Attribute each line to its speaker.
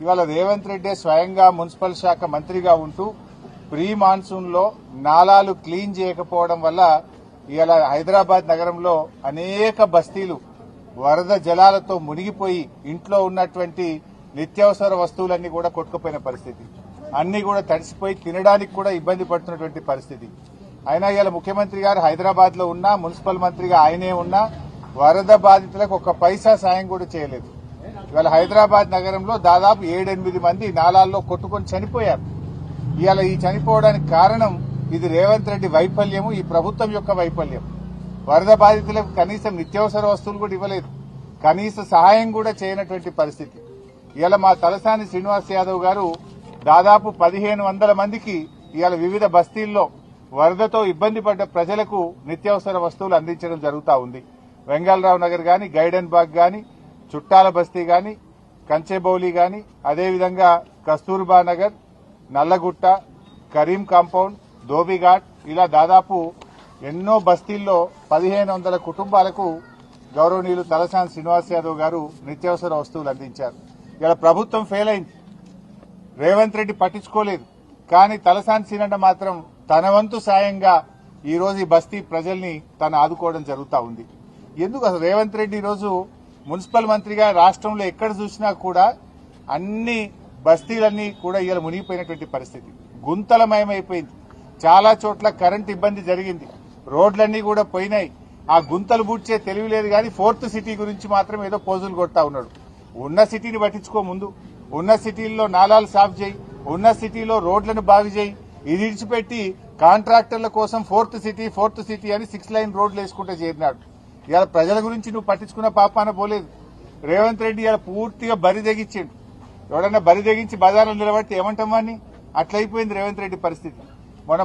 Speaker 1: ఇవాళ రేవంత్ రెడ్డి స్వయంగా మున్సిపల్ శాఖ మంత్రిగా ఉంటూ ప్రీ మాన్సూన్ లో నాలాలు క్లీన్ చేయకపోవడం వల్ల ఇవాళ హైదరాబాద్ నగరంలో అనేక బస్తీలు వరద జలాలతో మునిగిపోయి ఇంట్లో ఉన్నటువంటి నిత్యావసర వస్తువులన్నీ కూడా కొట్టుకుపోయిన పరిస్థితి, అన్ని కూడా తడిసిపోయి తినడానికి కూడా ఇబ్బంది పడుతున్నటువంటి పరిస్థితి. అయినా ఇవాళ ముఖ్యమంత్రి గారు హైదరాబాద్ లో ఉన్నా, మున్సిపల్ మంత్రిగా ఆయనే ఉన్నా వరద బాధితులకు ఒక్క పైసా సాయం కూడా చేయలేదు. ఇవాళ హైదరాబాద్ నగరంలో దాదాపు 7-8 మంది నాలాల్లో కొట్టుకొని చనిపోయారు. ఇవాళ ఈ చనిపోవడానికి కారణం ఇది రేవంత్ రెడ్డి వైఫల్యము, ఈ ప్రభుత్వం యొక్క వైఫల్యం. వరద బాధితులకు కనీసం నిత్యావసర వస్తువులు కూడా ఇవ్వలేదు, కనీస సహాయం కూడా చేయనటువంటి పరిస్థితి. ఇవాళ మా తలసాని శ్రీనివాస్ యాదవ్ గారు దాదాపు 1500 మందికి ఇవాళ వివిధ బస్తీల్లో వరదతో ఇబ్బంది పడ్డ ప్రజలకు నిత్యావసర వస్తువులు అందించడం జరుగుతూ ఉంది. వెంగళరావు నగర్ గాని, గైడెన్ బాగ్ గాని, చుట్టాల బస్తీ గాని, కంచెబౌలి గాని, అదేవిధంగా కస్తూర్బా నగర్, నల్లగుట్ట, కరీం కాంపౌండ్, ధోబిఘాట్, ఇలా దాదాపు ఎన్నో బస్తీల్లో 1500 కుటుంబాలకు గౌరవనీయులు తలసాని శ్రీనివాస్ యాదవ్ గారు నిత్యావసర వస్తువులు అందించారు. ఇలా ప్రభుత్వం ఫెయిల్ అయింది, రేవంత్ రెడ్డి పట్టించుకోలేదు. కానీ తలసాని శ్రీనన్న మాత్రం తన వంతు సాయంగా ఈ రోజు ఈ బస్తీ ప్రజల్ని తను ఆదుకోవడం జరుగుతూ ఉంది. ఎందుకు అసలు రేవంత్ రెడ్డి ఈరోజు మున్సిపల్ మంత్రిగా రాష్ట్రంలో ఎక్కడ చూసినా కూడా అన్ని బస్తీలన్నీ కూడా ఇవాళ మునిగిపోయినటువంటి పరిస్థితి, గుంతలమయమైపోయింది. చాలా చోట్ల కరెంట్ ఇబ్బంది జరిగింది, రోడ్లన్నీ కూడా పోయినాయి. ఆ గుంతలు బూడ్చే తెలివి లేదు కానీ 4th సిటీ గురించి మాత్రం ఏదో పోజులు కొడతా ఉన్నాడు. ఉన్న సిటీని పట్టించుకో, ముందు ఉన్న సిటీల్లో నాలాలు సాఫ్ చేయి, ఉన్న సిటీలో రోడ్లను బాగు చేయి. ఇది ఇడిచిపెట్టి కాంట్రాక్టర్ల కోసం 4th సిటీ అని 6 లైన్ రోడ్లు వేసుకుంటే చేరినాడు. ఇవాళ ప్రజల గురించి నువ్వు పట్టించుకున్న పాపాన పోలేదు. రేవంత్ రెడ్డి ఇవాళ పూర్తిగా బరి తెగించిండు. ఎవడన్నా బరి తెగించి బజార్లో నిలబడితే ఏమంటాం వాడిని? అట్లయిపోయింది రేవంత్ రెడ్డి పరిస్థితి. మొన్న